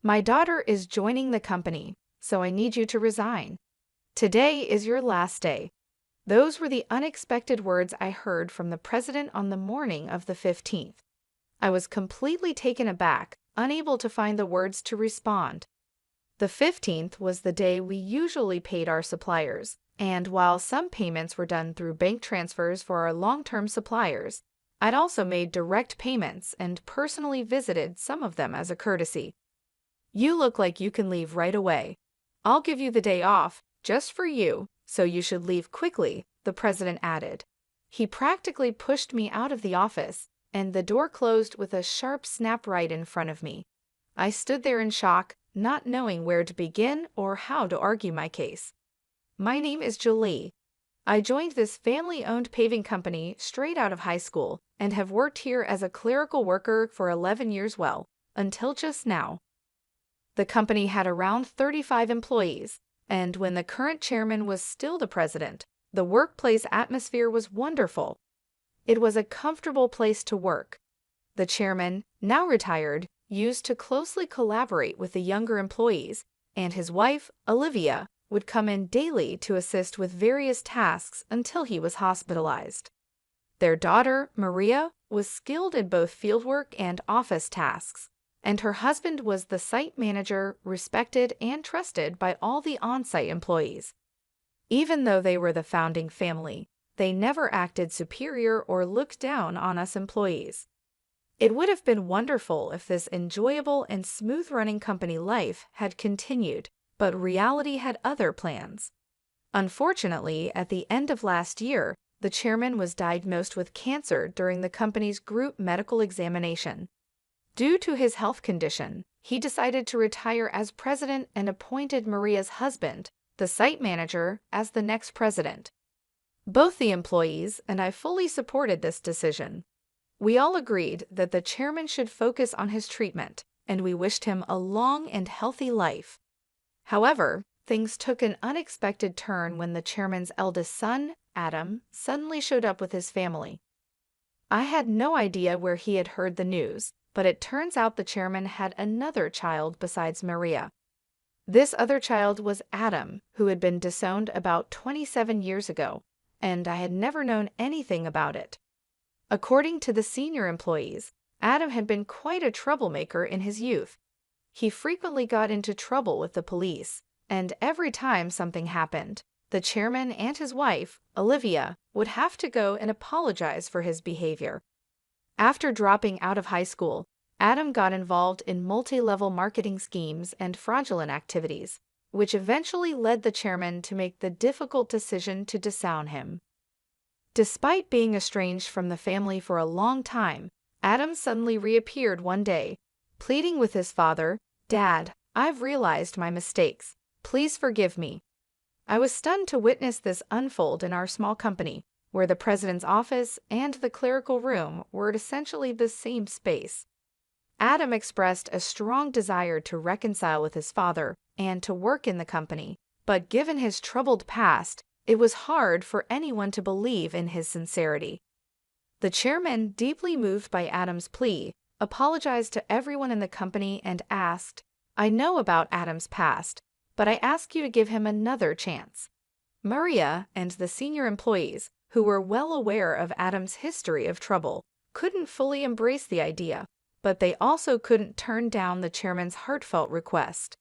My daughter is joining the company, so I need you to resign. Today is your last day." Those were the unexpected words I heard from the president on the morning of the 15th. I was completely taken aback, unable to find the words to respond. The 15th was the day we usually paid our suppliers, and while some payments were done through bank transfers for our long-term suppliers, I'd also made direct payments and personally visited some of them as a courtesy. "You look like you can leave right away. I'll give you the day off, just for you, so you should leave quickly," the president added. He practically pushed me out of the office, and the door closed with a sharp snap right in front of me. I stood there in shock, not knowing where to begin or how to argue my case. "My name is Julie. I joined this family-owned paving company straight out of high school and have worked here as a clerical worker for 11 years until just now." The company had around 35 employees, and when the current chairman was still the president, the workplace atmosphere was wonderful. It was a comfortable place to work. The chairman, now retired, used to closely collaborate with the younger employees, and his wife, Olivia, would come in daily to assist with various tasks until he was hospitalized. Their daughter, Maria, was skilled in both fieldwork and office tasks, and her husband was the site manager, respected and trusted by all the on-site employees. Even though they were the founding family, they never acted superior or looked down on us employees. It would have been wonderful if this enjoyable and smooth-running company life had continued, but reality had other plans. Unfortunately, at the end of last year, the chairman was diagnosed with cancer during the company's group medical examination. Due to his health condition, he decided to retire as president and appointed Maria's husband, the site manager, as the next president. Both the employees and I fully supported this decision. We all agreed that the chairman should focus on his treatment, and we wished him a long and healthy life. However, things took an unexpected turn when the chairman's eldest son, Adam, suddenly showed up with his family. I had no idea where he had heard the news, but it turns out the chairman had another child besides Maria. This other child was Adam, who had been disowned about 27 years ago, and I had never known anything about it. According to the senior employees, Adam had been quite a troublemaker in his youth. He frequently got into trouble with the police, and every time something happened, the chairman and his wife, Olivia, would have to go and apologize for his behavior. After dropping out of high school, Adam got involved in multi-level marketing schemes and fraudulent activities, which eventually led the chairman to make the difficult decision to disown him. Despite being estranged from the family for a long time, Adam suddenly reappeared one day, pleading with his father, "Dad, I've realized my mistakes. Please forgive me." I was stunned to witness this unfold in our small company, where the president's office and the clerical room were essentially the same space. Adam expressed a strong desire to reconcile with his father and to work in the company, but given his troubled past, it was hard for anyone to believe in his sincerity. The chairman, deeply moved by Adam's plea, apologized to everyone in the company and asked, "I know about Adam's past, but I ask you to give him another chance." Maria and the senior employees, who were well aware of Adam's history of trouble, couldn't fully embrace the idea, but they also couldn't turn down the chairman's heartfelt request.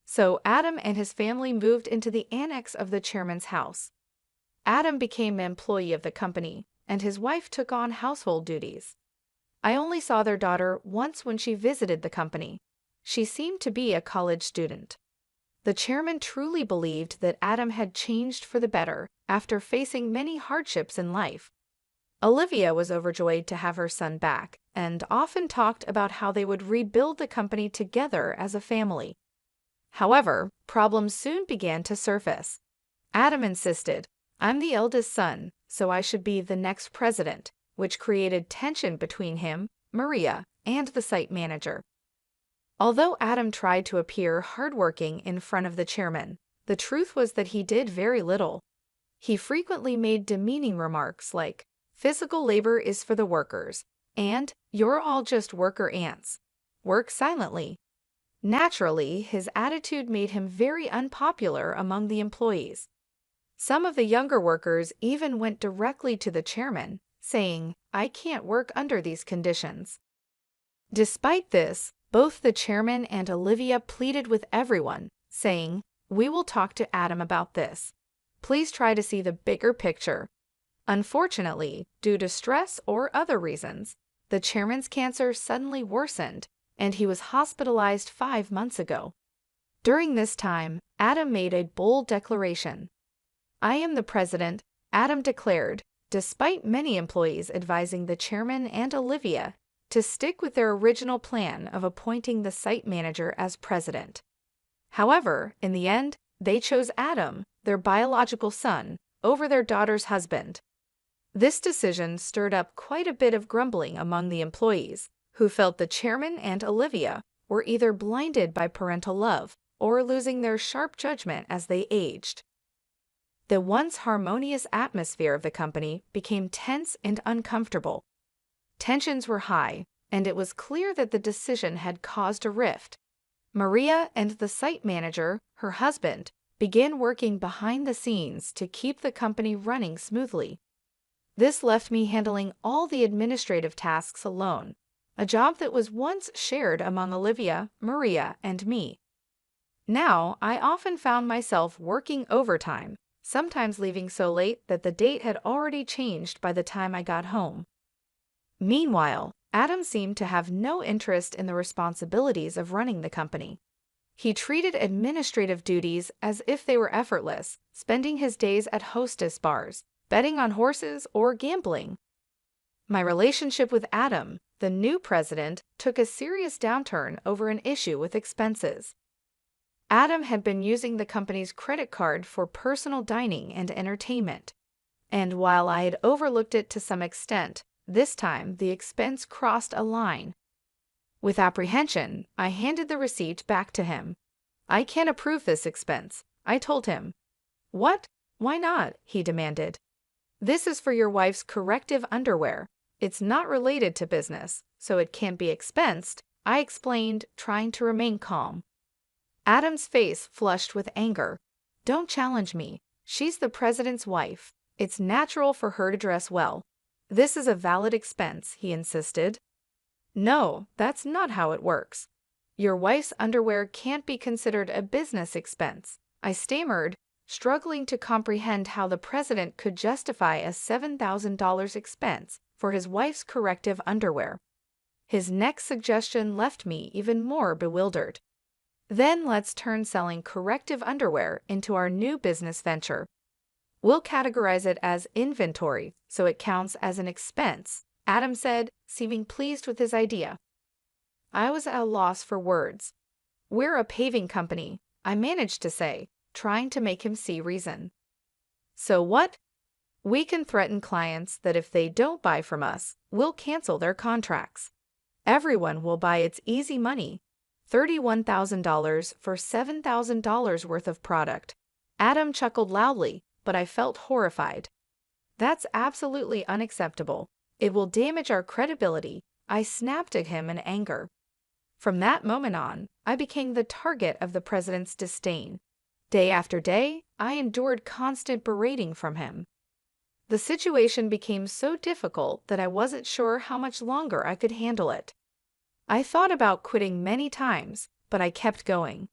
So Adam and his family moved into the annex of the chairman's house. Adam became an employee of the company, and his wife took on household duties. I only saw their daughter once when she visited the company. She seemed to be a college student. The chairman truly believed that Adam had changed for the better after facing many hardships in life. Olivia was overjoyed to have her son back and often talked about how they would rebuild the company together as a family. However, problems soon began to surface. Adam insisted, "I'm the eldest son, so I should be the next president," which created tension between him, Maria, and the site manager. Although Adam tried to appear hardworking in front of the chairman, the truth was that he did very little. He frequently made demeaning remarks like, "Physical labor is for the workers," and "You're all just worker ants. Work silently." Naturally, his attitude made him very unpopular among the employees. Some of the younger workers even went directly to the chairman, saying, "I can't work under these conditions." Despite this, both the chairman and Olivia pleaded with everyone, saying, "We will talk to Adam about this. Please try to see the bigger picture." Unfortunately, due to stress or other reasons, the chairman's cancer suddenly worsened, and he was hospitalized 5 months ago. During this time, Adam made a bold declaration. "I am the president," Adam declared, despite many employees advising the chairman and Olivia to stick with their original plan of appointing the site manager as president. However, in the end, they chose Adam, their biological son, over their daughter's husband. This decision stirred up quite a bit of grumbling among the employees, who felt the chairman and Olivia were either blinded by parental love or losing their sharp judgment as they aged. The once harmonious atmosphere of the company became tense and uncomfortable. Tensions were high, and it was clear that the decision had caused a rift. Maria and the site manager, her husband, began working behind the scenes to keep the company running smoothly. This left me handling all the administrative tasks alone, a job that was once shared among Olivia, Maria, and me. Now, I often found myself working overtime, sometimes leaving so late that the date had already changed by the time I got home. Meanwhile, Adam seemed to have no interest in the responsibilities of running the company. He treated administrative duties as if they were effortless, spending his days at hostess bars, betting on horses, or gambling. My relationship with Adam, the new president, took a serious downturn over an issue with expenses. Adam had been using the company's credit card for personal dining and entertainment, and while I had overlooked it to some extent, this time the expense crossed a line. With apprehension, I handed the receipt back to him. "I can't approve this expense," I told him. "What? Why not?" he demanded. "This is for your wife's corrective underwear. It's not related to business, so it can't be expensed," I explained, trying to remain calm. Adam's face flushed with anger. "Don't challenge me. She's the president's wife. It's natural for her to dress well. This is a valid expense," he insisted. "No, that's not how it works. Your wife's underwear can't be considered a business expense," I stammered, struggling to comprehend how the president could justify a $7,000 expense for his wife's corrective underwear. His next suggestion left me even more bewildered. "Then let's turn selling corrective underwear into our new business venture. We'll categorize it as inventory, so it counts as an expense," Adam said, seeming pleased with his idea. I was at a loss for words. "We're a paving company," I managed to say, trying to make him see reason. "So what? We can threaten clients that if they don't buy from us, we'll cancel their contracts. Everyone will buy It's easy money. $31,000 for $7,000 worth of product." Adam chuckled loudly, but I felt horrified. "That's absolutely unacceptable. It will damage our credibility," I snapped at him in anger. From that moment on, I became the target of the president's disdain. Day after day, I endured constant berating from him. The situation became so difficult that I wasn't sure how much longer I could handle it. I thought about quitting many times, but I kept going.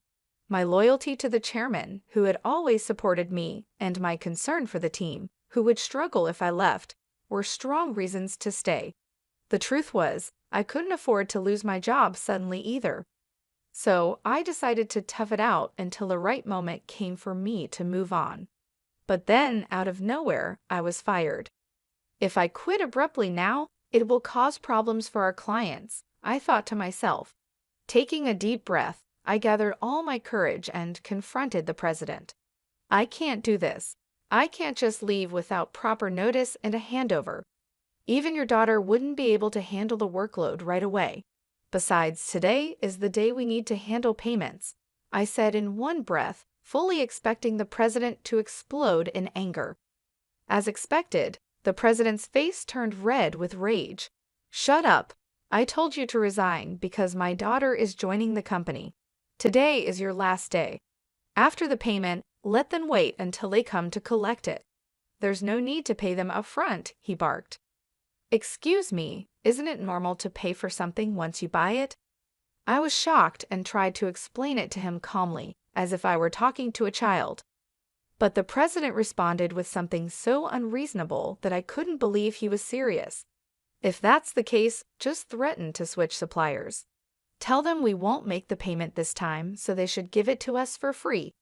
My loyalty to the chairman, who had always supported me, and my concern for the team, who would struggle if I left, were strong reasons to stay. The truth was, I couldn't afford to lose my job suddenly either. So I decided to tough it out until the right moment came for me to move on. But then, out of nowhere, I was fired. If I quit abruptly now, it will cause problems for our clients, I thought to myself. Taking a deep breath, I gathered all my courage and confronted the president. "I can't do this. I can't just leave without proper notice and a handover. Even your daughter wouldn't be able to handle the workload right away. Besides, today is the day we need to handle payments," I said in one breath, fully expecting the president to explode in anger. As expected, the president's face turned red with rage. "Shut up. I told you to resign because my daughter is joining the company. Today is your last day. After the payment, let them wait until they come to collect it. There's no need to pay them upfront, he barked. Excuse me, isn't it normal to pay for something once you buy it? I was shocked and tried to explain it to him calmly, as if I were talking to a child. But the president responded with something so unreasonable that I couldn't believe he was serious. If that's the case, just threaten to switch suppliers. Tell them we won't make the payment this time, so they should give it to us for free.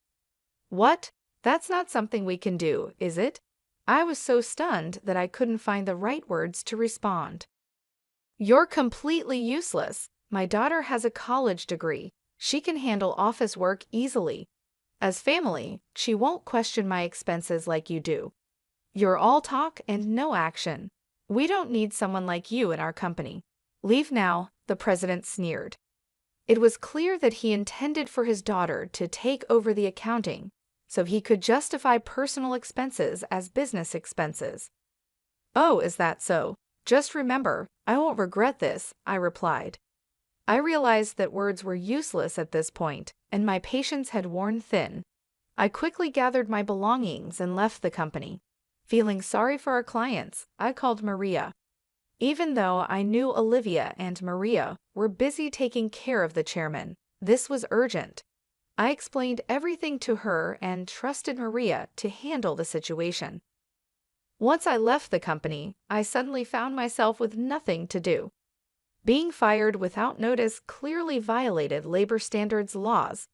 What? That's not something we can do, is it? I was so stunned that I couldn't find the right words to respond. You're completely useless. My daughter has a college degree. She can handle office work easily. As family, she won't question my expenses like you do. You're all talk and no action. We don't need someone like you in our company. Leave now, the president sneered. It was clear that he intended for his daughter to take over the accounting, so he could justify personal expenses as business expenses. Oh, is that so? Just remember, I won't regret this, I replied. I realized that words were useless at this point, and my patience had worn thin. I quickly gathered my belongings and left the company. Feeling sorry for our clients, I called Maria. Even though I knew Olivia and Maria were busy taking care of the chairman, this was urgent. I explained everything to her and trusted Maria to handle the situation. Once I left the company, I suddenly found myself with nothing to do. Being fired without notice clearly violated labor standards laws.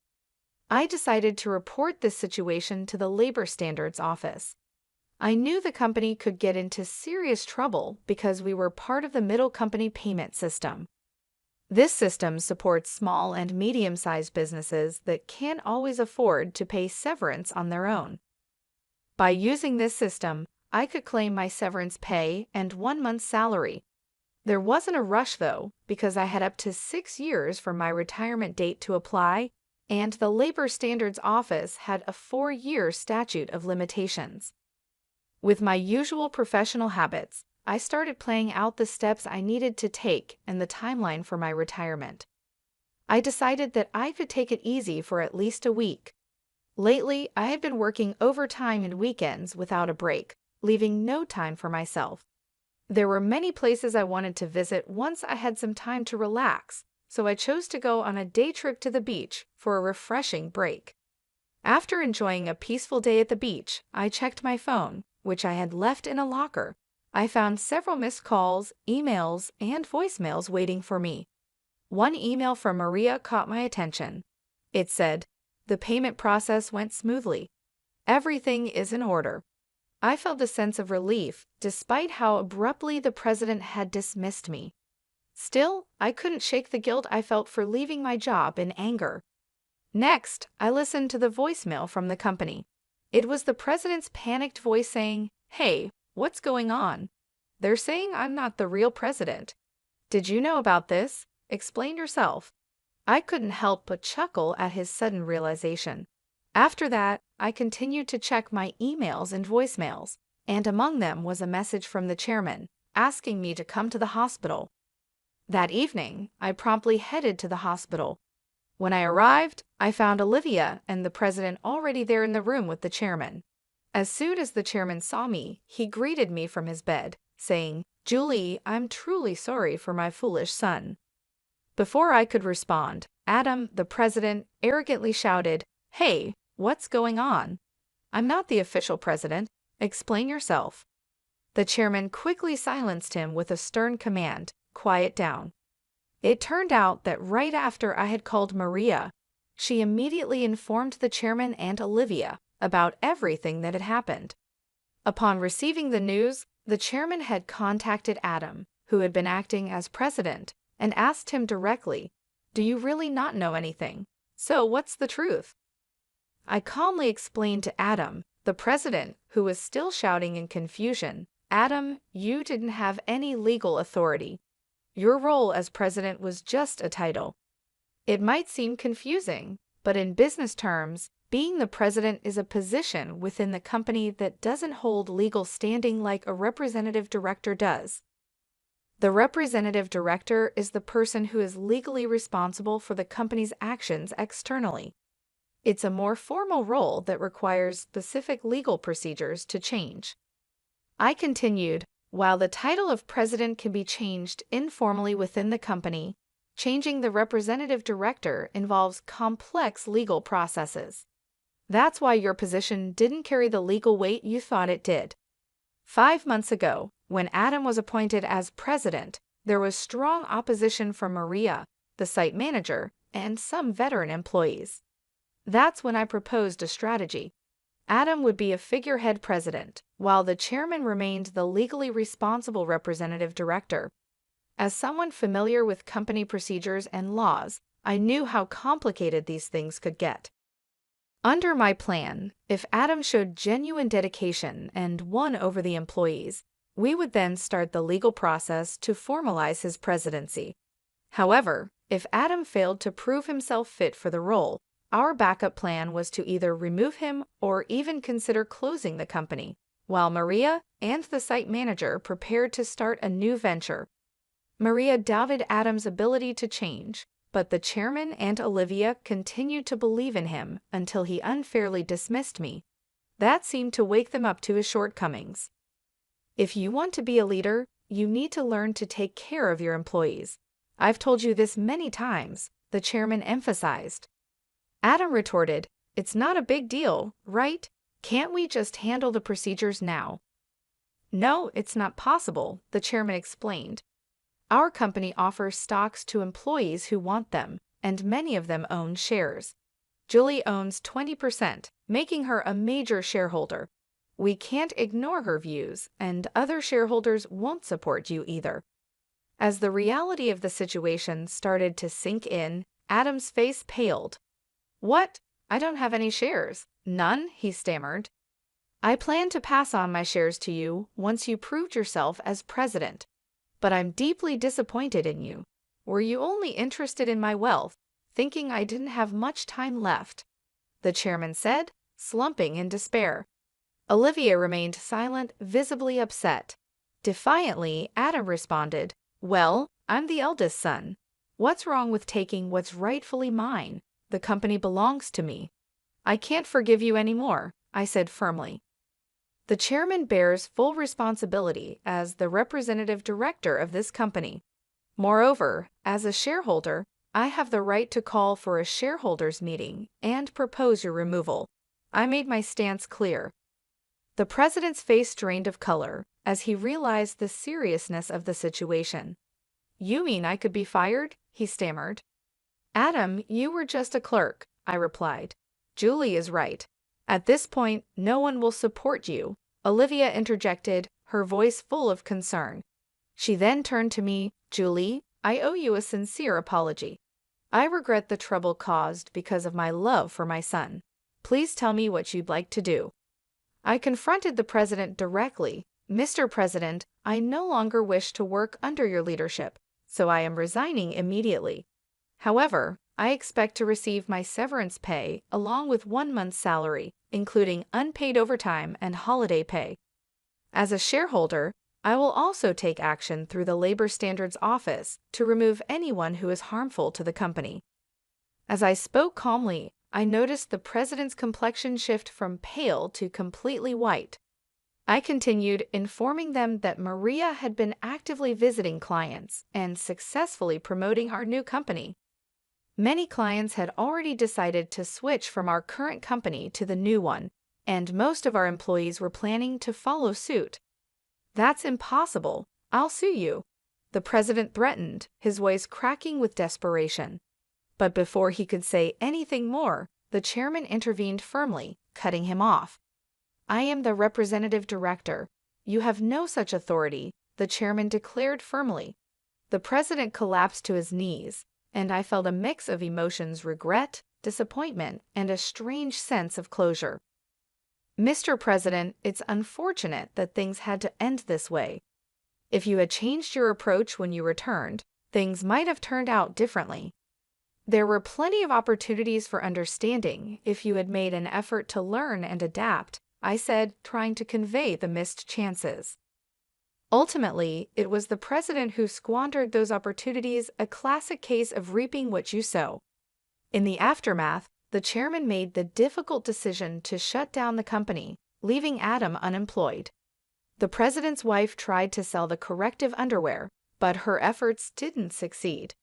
I decided to report this situation to the Labor Standards Office. I knew the company could get into serious trouble because we were part of the middle company payment system. This system supports small and medium-sized businesses that can't always afford to pay severance on their own. By using this system, I could claim my severance pay and 1 month's salary. There wasn't a rush, though, because I had up to 6 years from my retirement date to apply, and the Labor Standards Office had a 4-year statute of limitations. With my usual professional habits, I started playing out the steps I needed to take and the timeline for my retirement. I decided that I could take it easy for at least a week. Lately, I had been working overtime and weekends without a break, leaving no time for myself. There were many places I wanted to visit once I had some time to relax, so I chose to go on a day trip to the beach for a refreshing break. After enjoying a peaceful day at the beach, I checked my phone, which I had left in a locker. I found several missed calls, emails, and voicemails waiting for me. One email from Maria caught my attention. It said, "The payment process went smoothly. Everything is in order." I felt a sense of relief, despite how abruptly the president had dismissed me. Still, I couldn't shake the guilt I felt for leaving my job in anger. Next, I listened to the voicemail from the company. It was the president's panicked voice saying, "Hey, what's going on? They're saying I'm not the real president. Did you know about this? Explain yourself." I couldn't help but chuckle at his sudden realization. After that, I continued to check my emails and voicemails, and among them was a message from the chairman, asking me to come to the hospital. That evening, I promptly headed to the hospital. When I arrived, I found Olivia and the president already there in the room with the chairman. As soon as the chairman saw me, he greeted me from his bed, saying, "Julie, I'm truly sorry for my foolish son." Before I could respond, Adam, the president, arrogantly shouted, "Hey, what's going on? I'm not the official president. Explain yourself." The chairman quickly silenced him with a stern command, "Quiet down." It turned out that right after I had called Maria, she immediately informed the chairman and Olivia about everything that had happened. Upon receiving the news, the chairman had contacted Adam, who had been acting as president, and asked him directly, "Do you really not know anything? So what's the truth?" I calmly explained to Adam, the president, who was still shouting in confusion, "Adam, you didn't have any legal authority. Your role as president was just a title." It might seem confusing, but in business terms, being the president is a position within the company that doesn't hold legal standing like a representative director does. The representative director is the person who is legally responsible for the company's actions externally. It's a more formal role that requires specific legal procedures to change. I continued, while the title of president can be changed informally within the company, changing the representative director involves complex legal processes. That's why your position didn't carry the legal weight you thought it did. 5 months ago, when Adam was appointed as president, there was strong opposition from Maria, the site manager, and some veteran employees. That's when I proposed a strategy. Adam would be a figurehead president, while the chairman remained the legally responsible representative director. As someone familiar with company procedures and laws, I knew how complicated these things could get. Under my plan, if Adam showed genuine dedication and won over the employees, we would then start the legal process to formalize his presidency. However, if Adam failed to prove himself fit for the role, our backup plan was to either remove him or even consider closing the company, while Maria and the site manager prepared to start a new venture. Maria doubted Adam's ability to change, but the chairman and Olivia continued to believe in him until he unfairly dismissed me. That seemed to wake them up to his shortcomings. If you want to be a leader, you need to learn to take care of your employees. I've told you this many times, the chairman emphasized. Adam retorted, "It's not a big deal, right? Can't we just handle the procedures now?" "No, it's not possible," the chairman explained. "Our company offers stocks to employees who want them, and many of them own shares. Julie owns 20%, making her a major shareholder. We can't ignore her views, and other shareholders won't support you either." As the reality of the situation started to sink in, Adam's face paled. "What? I don't have any shares." "None?" he stammered. "I plan to pass on my shares to you once you proved yourself as president. But I'm deeply disappointed in you. Were you only interested in my wealth, thinking I didn't have much time left?" the chairman said, slumping in despair. Olivia remained silent, visibly upset. Defiantly, Adam responded, "Well, I'm the eldest son. What's wrong with taking what's rightfully mine? The company belongs to me." "I can't forgive you anymore," I said firmly. The chairman bears full responsibility as the representative director of this company. Moreover, as a shareholder, I have the right to call for a shareholders' meeting and propose your removal. I made my stance clear. The president's face drained of color as he realized the seriousness of the situation. "You mean I could be fired?" he stammered. "Adam, you were just a clerk," I replied. "Julie is right. At this point, no one will support you," Olivia interjected, her voice full of concern. She then turned to me, "Julie, I owe you a sincere apology. I regret the trouble caused because of my love for my son. Please tell me what you'd like to do." I confronted the president directly. "Mr. President, I no longer wish to work under your leadership, so I am resigning immediately. However, I expect to receive my severance pay along with 1 month's salary, including unpaid overtime and holiday pay. As a shareholder, I will also take action through the Labor Standards Office to remove anyone who is harmful to the company." As I spoke calmly, I noticed the president's complexion shift from pale to completely white. I continued, informing them that Maria had been actively visiting clients and successfully promoting our new company. Many clients had already decided to switch from our current company to the new one, and most of our employees were planning to follow suit. "That's impossible. I'll sue you," the president threatened, his voice cracking with desperation. But before he could say anything more, the chairman intervened firmly, cutting him off. "I am the representative director. You have no such authority," the chairman declared firmly. The president collapsed to his knees, and I felt a mix of emotions: regret, disappointment, and a strange sense of closure. "Mr. President, it's unfortunate that things had to end this way. If you had changed your approach when you returned, things might have turned out differently. There were plenty of opportunities for understanding if you had made an effort to learn and adapt," I said, trying to convey the missed chances. Ultimately, it was the president who squandered those opportunities, a classic case of reaping what you sow. In the aftermath, the chairman made the difficult decision to shut down the company, leaving Adam unemployed. The president's wife tried to sell the corrective underwear, but her efforts didn't succeed.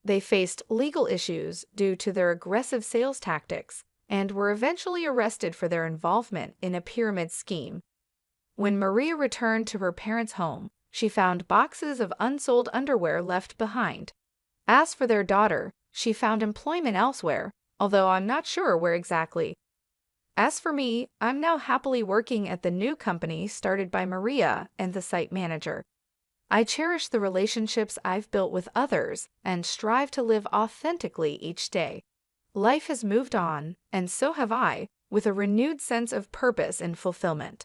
They faced legal issues due to their aggressive sales tactics and were eventually arrested for their involvement in a pyramid scheme. When Maria returned to her parents' home, she found boxes of unsold underwear left behind. As for their daughter, she found employment elsewhere, although I'm not sure where exactly. As for me, I'm now happily working at the new company started by Maria and the site manager. I cherish the relationships I've built with others and strive to live authentically each day. Life has moved on, and so have I, with a renewed sense of purpose and fulfillment.